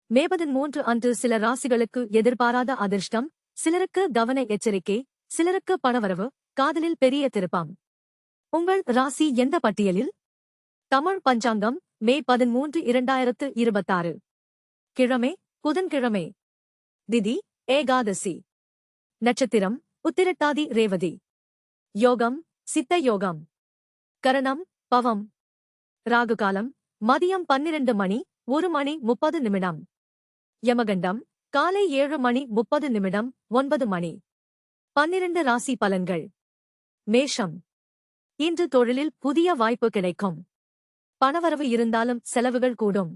மே 13 அன்று சில ராசிகளுக்கு எதிர்பாராத அதிர்ஷ்டம், சிலருக்கு கவன எச்சரிக்கை, சிலருக்கு பணவரவு, காதலில் பெரிய திருப்பம். உங்கள் ராசி எந்த பட்டியலில்? தமிழ் பஞ்சாங்கம் மே 13 2026. கிழமை புதன்கிழமை. திதி ஏகாதசி. நட்சத்திரம் உத்திரட்டாதி ரேவதி. யோகம் சித்த யோகம். கரணம் பவம். ராகுகாலம் மதியம் 12 மணி 1 மணி 30 நிமிடம். யமகண்டம் காலை 7 மணி 30 நிமிடம் 9 மணி. 12 ராசி பலன்கள். மேஷம். இன்று தொழிலில் புதிய வாய்ப்பு கிடைக்கும். பணவரவு இருந்தாலும் செலவுகள் கூடும்.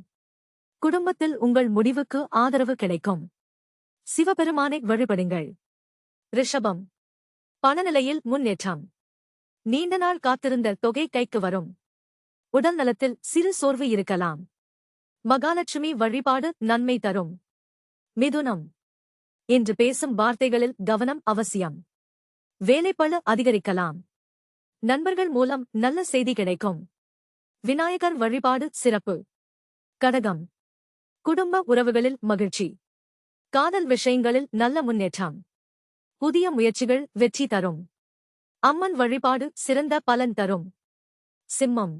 குடும்பத்தில் உங்கள் முடிவுக்கு ஆதரவு கிடைக்கும். சிவபெருமானை வழிபடுங்கள். ரிஷபம். பணநிலையில் முன்னேற்றம். நீண்ட நாள் காத்திருந்த தொகை கைக்கு வரும். உடல் நலத்தில் சிறு சோர்வு இருக்கலாம். மகாலட்சுமி வழிபாடு நன்மை தரும். மிதுனம். இன்று பேசும் வார்த்தைகளில் கவனம் அவசியம். வேலைப்பளு அதிகரிக்கலாம். நண்பர்கள் மூலம் நல்ல செய்தி கிடைக்கும். விநாயகர் வழிபாடு சிறப்பு. கடகம். குடும்ப உறவுகளில் மகிழ்ச்சி. காதல் விஷயங்களில் நல்ல முன்னேற்றம். புதிய முயற்சிகள் வெற்றி தரும். அம்மன் வழிபாடு சிறந்த பலன் தரும். சிம்மம்.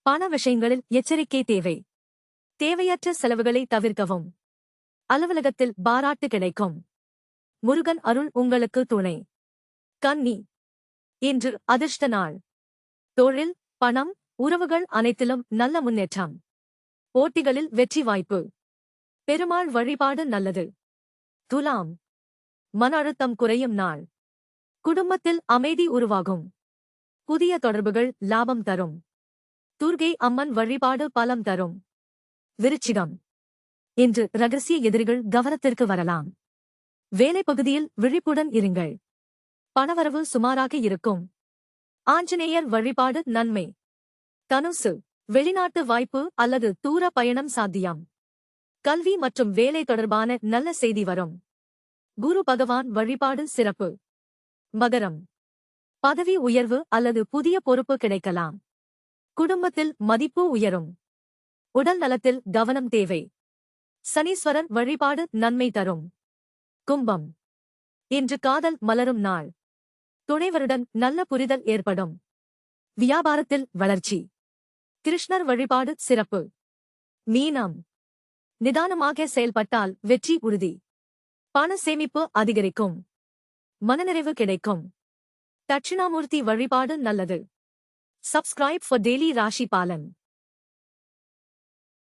பண விஷயங்களில் எச்சரிக்கை தேவை. தேவையற்ற செலவுகளை தவிர்க்கவும். அலுவலகத்தில் பாராட்டு கிடைக்கும். முருகன் அருள் உங்களுக்கு துணை. கன்னி. இன்று அதிர்ஷ்ட நாள். தொழில், பணம், உறவுகள் அனைத்திலும் நல்ல முன்னேற்றம். போட்டிகளில் வெற்றி வாய்ப்பு. பெருமாள் வழிபாடு நல்லது. துலாம். மன அழுத்தம் குறையும் நாள். குடும்பத்தில் அமைதி உருவாகும். புதிய தொடர்புகள் லாபம் தரும். துர்க்கை அம்மன் வழிபாடு பலம் தரும். விருச்சிகம். இன்று ரகசிய எதிரிகள் கவனத்திற்கு வரலாம். வேலை பகுதியில் விழிப்புடன் இருங்கள். பணவரவு சுமாராக இருக்கும். ஆஞ்சநேயர் வழிபாடு நன்மை. தனுசு. வெளிநாட்டு வாய்ப்பு அல்லது தூர பயணம் சாத்தியம். கல்வி மற்றும் வேலை தொடர்பான நல்ல செய்தி வரும். குரு பகவான் வழிபாடு சிறப்பு. மகரம். பதவி உயர்வு அல்லது புதிய பொறுப்பு கிடைக்கலாம். குடும்பத்தில் மதிப்பு உயரும். உடல் நலத்தில் கவனம் தேவை. சனீஸ்வரன் வழிபாடு நன்மை தரும். கும்பம். இன்று காதல் மலரும் நாள். துணைவருடன் நல்ல புரிதல் ஏற்படும். வியாபாரத்தில் வளர்ச்சி. கிருஷ்ணர் வழிபாடு சிறப்பு. மீனம். நிதானமாக செயல்பட்டால் வெற்றி உறுதி. பண சேமிப்பு அதிகரிக்கும். மனநிறைவு கிடைக்கும். தட்சிணாமூர்த்தி வழிபாடு நல்லது. Subscribe for daily Rashi Palan.